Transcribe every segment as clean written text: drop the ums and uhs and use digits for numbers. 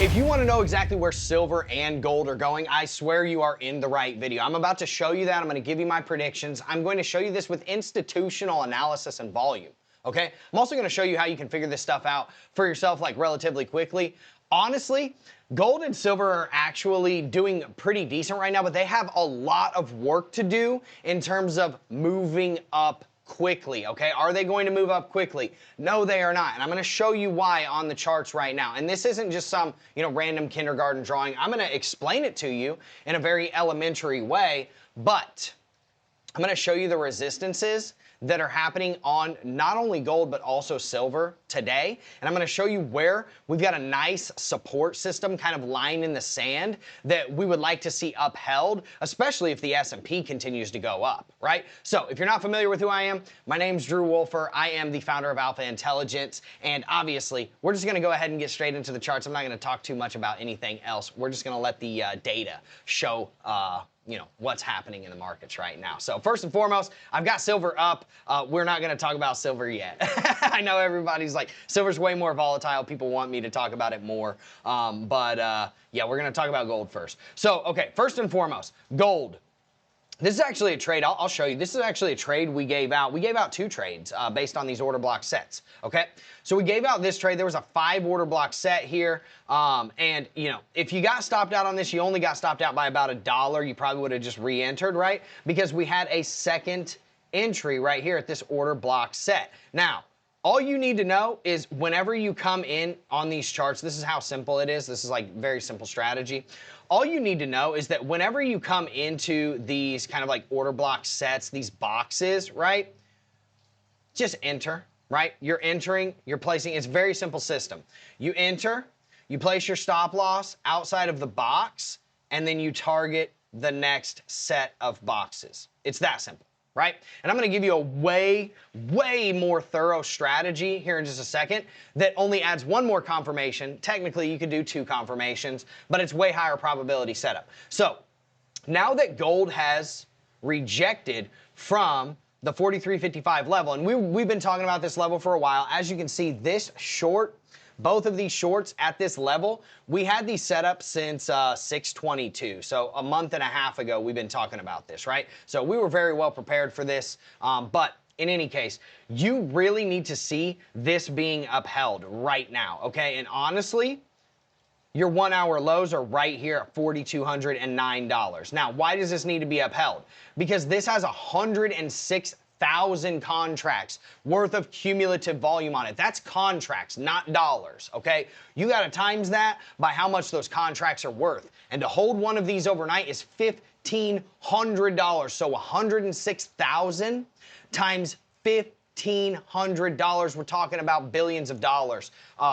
If you want to know exactly where silver and gold are going, I swear you are in the right video. I'm about to show you that. I'm going to give you my predictions. I'm going to show you this with institutional analysis and volume. Okay? I'm also going to show you how you can figure this stuff out for yourself like relatively quickly. Honestly, gold and silver are actually doing pretty decent right now, but they have a lot of work to do in terms of moving up quickly, okay? Are they going to move up quickly? No, they are not, and I'm going to show you why on the charts right now. And this isn't just some, random kindergarten drawing. I'm going to explain it to you in a very elementary way, but I'm going to show you the resistances that are happening on not only gold but also silver today, and I'm going to show you where we've got a nice support system kind of lying in the sand that we would like to see upheld, especially if the S&P continues to go up, right? So if you're not familiar with who I am, my name's Drew Wolfer. I am the founder of Alpha Intelligence, and obviously we're just going to go ahead and get straight into the charts. I'm not going to talk too much about anything else. We're just going to let the data show what's happening in the markets right now. So first and foremost, I've got silver up. We're not going to talk about silver yet. I know everybody's like, silver's way more volatile. People want me to talk about it more. Yeah, we're going to talk about gold first. So, okay, first and foremost, gold. This is actually a trade. I'll show you. This is actually a trade we gave out. We gave out two trades based on these order block sets, okay? So we gave out this trade. There was a 5 order block set here. And, if you got stopped out on this, you only got stopped out by about $1. You probably would have just re-entered, right? Because we had a second entry right here at this order block set. Now, all you need to know is whenever you come in on these charts, this is how simple it is. This is like very simple strategy. All you need to know is that whenever you come into these kind of like order block sets, these boxes, right? Just enter, right? You're entering, you're placing, it's a very simple system. You enter, you place your stop loss outside of the box, and then you target the next set of boxes. It's that simple. Right? And I'm going to give you a way more thorough strategy here in just a second that only adds one more confirmation. Technically, you could do 2 confirmations, but it's way higher probability setup. So now that gold has rejected from the 43.55 level, and we've been talking about this level for a while. As you can see, this short, both of these shorts at this level, we had these set up since 6/22. So a month and a half ago, we've been talking about this, right? So we were very well prepared for this. But in any case, you really need to see this being upheld right now, okay? And honestly, your 1-hour lows are right here at $4,209. Now, why does this need to be upheld? Because this has 106,000 contracts worth of cumulative volume on it. That's contracts, not dollars, okay? You got to times that by how much those contracts are worth. And to hold one of these overnight is $1,500. So 106,000 times $1,500. We're talking about billions of dollars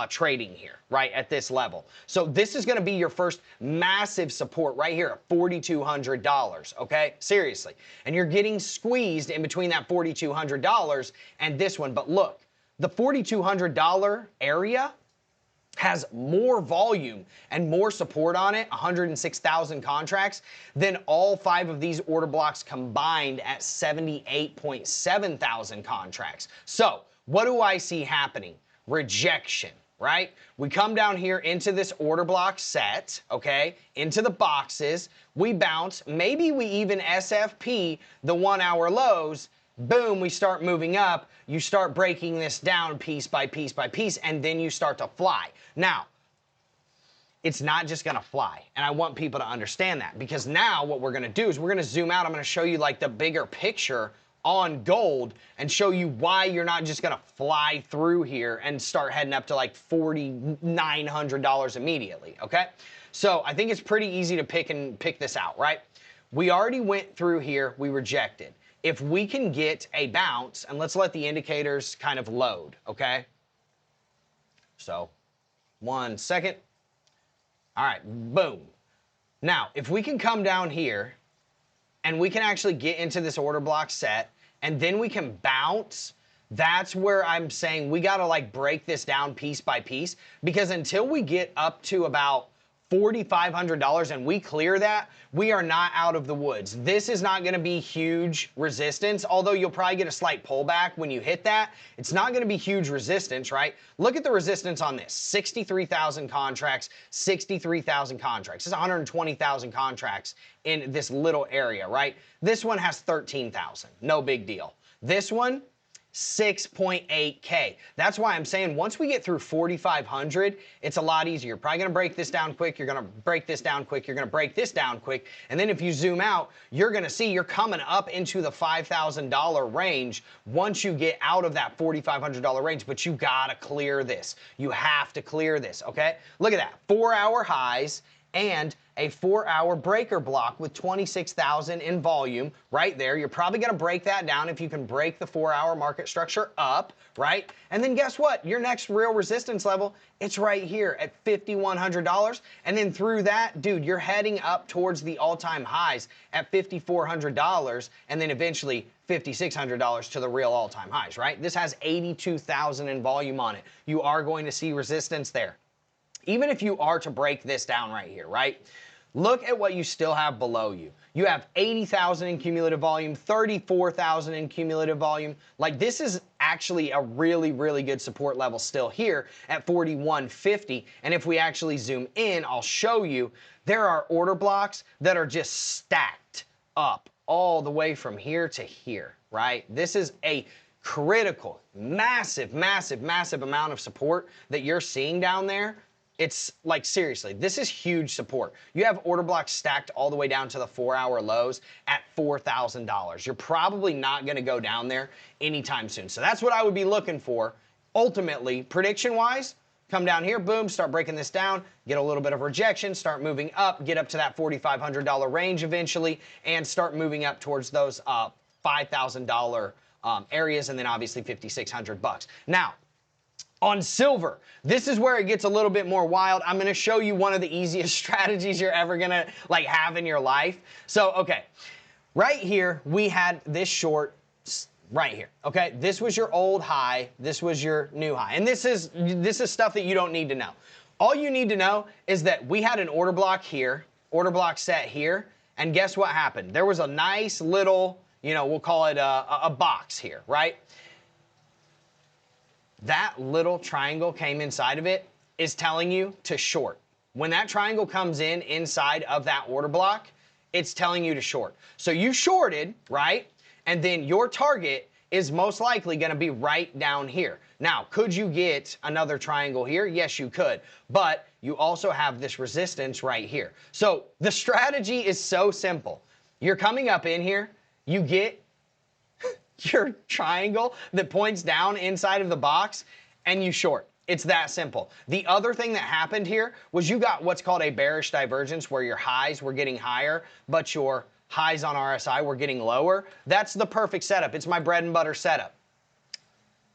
trading here, right, at this level. So this is going to be your first massive support right here at $4,200, okay? Seriously. And you're getting squeezed in between that $4,200 and this one. But look, the $4,200 area has more volume and more support on it, 106,000 contracts, than all 5 of these order blocks combined at 78.7 thousand contracts. So what do I see happening? Rejection, right? We come down here into this order block set, okay, into the boxes, we bounce, maybe we even SFP the 1-hour lows. Boom, we start moving up, you start breaking this down piece by piece by piece, and then you start to fly. Now, it's not just gonna fly, and I want people to understand that, because now what we're gonna do is we're gonna zoom out. I'm gonna show you like the bigger picture on gold and show you why you're not just gonna fly through here and start heading up to like $4,900 immediately, okay? So I think it's pretty easy to pick this out, right? We already went through here, we rejected. If we can get a bounce, and let's let the indicators kind of load, okay? So, 1 second. All right, boom. Now, if we can come down here, and we can actually get into this order block set, and then we can bounce, that's where I'm saying we gotta like break this down piece by piece, because until we get up to about $4,500 and we clear that, we are not out of the woods. This is not going to be huge resistance, although you'll probably get a slight pullback when you hit that. It's not going to be huge resistance, right? Look at the resistance on this. 63,000 contracts, 63,000 contracts. This is 120,000 contracts in this little area, right? This one has 13,000. No big deal. This one, 6.8K. That's why I'm saying once we get through 4,500, it's a lot easier. You're probably going to break this down quick. You're going to break this down quick. You're going to break this down quick. And then if you zoom out, you're going to see you're coming up into the $5,000 range once you get out of that $4,500 range. But you got to clear this. You have to clear this, okay? Look at that. 4-hour highs and a 4-hour breaker block with 26,000 in volume right there. You're probably going to break that down if you can break the 4-hour market structure up, right? And then guess what? Your next real resistance level, it's right here at $5,100. And then through that, dude, you're heading up towards the all-time highs at $5,400 and then eventually $5,600 to the real all-time highs, right? This has 82,000 in volume on it. You are going to see resistance there. Even if you are to break this down right here, right? Look at what you still have below you. You have 80,000 in cumulative volume, 34,000 in cumulative volume. Like this is actually a really, really good support level still here at 4150. And if we actually zoom in, I'll show you there are order blocks that are just stacked up all the way from here to here, right? This is a critical, massive, massive, massive amount of support that you're seeing down there. It's like, seriously, this is huge support. You have order blocks stacked all the way down to the 4-hour lows at $4,000. You're probably not going to go down there anytime soon. So that's what I would be looking for. Ultimately, prediction-wise, come down here, boom, start breaking this down, get a little bit of rejection, start moving up, get up to that $4,500 range eventually, and start moving up towards those $5,000 areas, and then obviously $5,600. Now, on silver, this is where it gets a little bit more wild. I'm going to show you one of the easiest strategies you're ever going to like have in your life. So, okay, right here, we had this short right here. Okay, this was your old high. This was your new high. And this is stuff that you don't need to know. All you need to know is that we had an order block here, order block set here. And guess what happened? There was a nice little, you know, we'll call it a box here, right? That little triangle came inside of it is telling you to short. When that triangle comes in inside of that order block, it's telling you to short. So you shorted, right? And then your target is most likely going to be right down here. Now, could you get another triangle here? Yes, you could. But you also have this resistance right here. So the strategy is so simple. You're coming up in here, you get your triangle that points down inside of the box and you short. It's that simple. The other thing that happened here was you got what's called a bearish divergence where your highs were getting higher, but your highs on RSI were getting lower. That's the perfect setup. It's my bread and butter setup.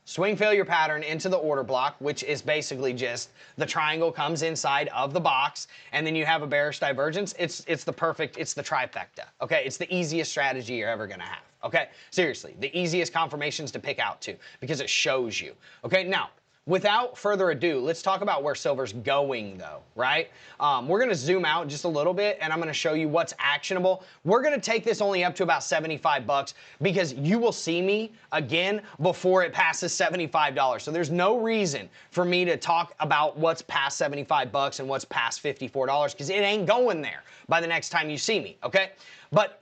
Swing failure pattern into the order block, which is basically just the triangle comes inside of the box, and then you have a bearish divergence. It's the trifecta, okay? It's the easiest strategy you're ever gonna have, okay? Seriously, the easiest confirmations to pick out too, because it shows you, okay? Now, without further ado, let's talk about where silver's going though, right? We're gonna zoom out just a little bit and I'm gonna show you what's actionable. We're gonna take this only up to about 75 bucks because you will see me again before it passes $75. So there's no reason for me to talk about what's past 75 bucks and what's past $54 because it ain't going there by the next time you see me, okay? But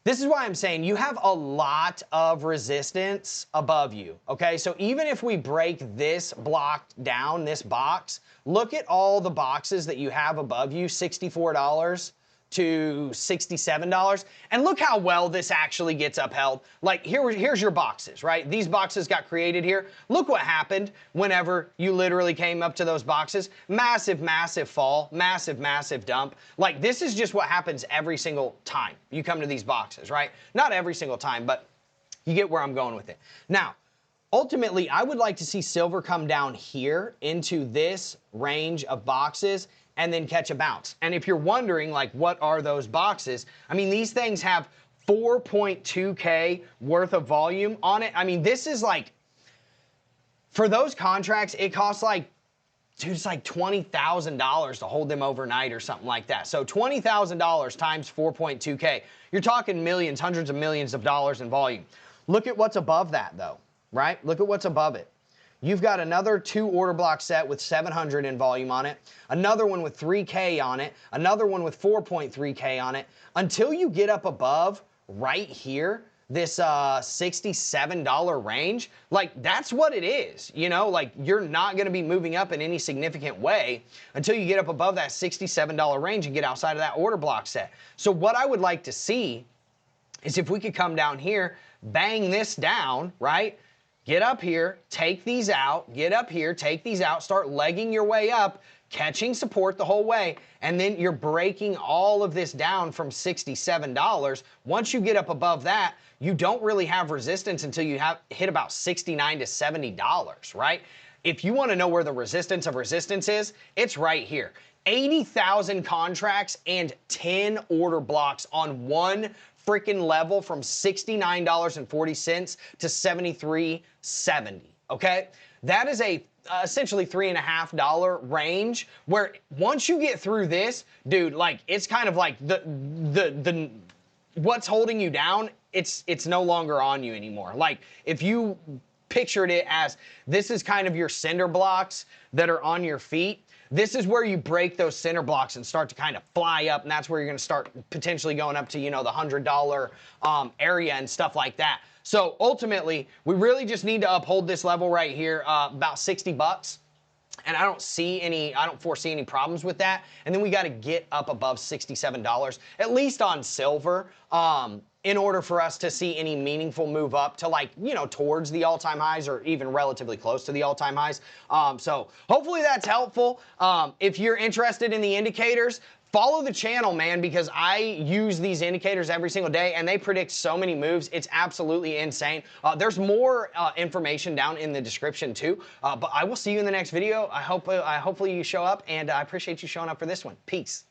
this is why I'm saying you have a lot of resistance above you, okay? So even if we break this block down, this box, look at all the boxes that you have above you, $64 to $67, and look how well this actually gets upheld. Like here's your boxes, right? These boxes got created here. Look what happened whenever you literally came up to those boxes. Massive, massive fall, massive, massive dump. Like this is just what happens every single time you come to these boxes, right? Not every single time, but you get where I'm going with it. Now, ultimately, I would like to see silver come down here into this range of boxes and then catch a bounce. And if you're wondering, like, what are those boxes? I mean, these things have 4.2K worth of volume on it. I mean, this is like, for those contracts, it costs like dude, it's like $20,000 to hold them overnight or something like that. So $20,000 times 4.2K. You're talking millions, hundreds of millions of dollars in volume. Look at what's above that though, right? Look at what's above it. You've got another 2 order block set with 700 in volume on it, another one with 3K on it, another one with 4.3K on it, until you get up above right here, this $67 range. Like, that's what it is, you know? Like, you're not gonna be moving up in any significant way until you get up above that $67 range and get outside of that order block set. So what I would like to see is if we could come down here, bang this down, right? Get up here, take these out, get up here, take these out, start legging your way up, catching support the whole way, and then you're breaking all of this down from $67. Once you get up above that, you don't really have resistance until you hit about $69 to $70, right? If you want to know where the resistance of resistance is, it's right here. 80,000 contracts and 10 order blocks on one freaking level from $69.40 to $73.70, okay? That is a essentially $3.50 range where once you get through this, dude, like, it's kind of like the what's holding you down, it's no longer on you anymore. Like, if you pictured it as this is kind of your cinder blocks that are on your feet, this is where you break those center blocks and start to kind of fly up, and that's where you're going to start potentially going up to, you know, the $100 area and stuff like that. So ultimately, we really just need to uphold this level right here, about 60 bucks. And I don't foresee any problems with that. And then we got to get up above $67, at least on silver, in order for us to see any meaningful move up to, like, you know, towards the all-time highs or even relatively close to the all-time highs. So hopefully that's helpful. If you're interested in the indicators, follow the channel, man, because I use these indicators every single day and they predict so many moves. It's absolutely insane. There's more information down in the description too, but I will see you in the next video. Hopefully you show up, and I appreciate you showing up for this one. Peace.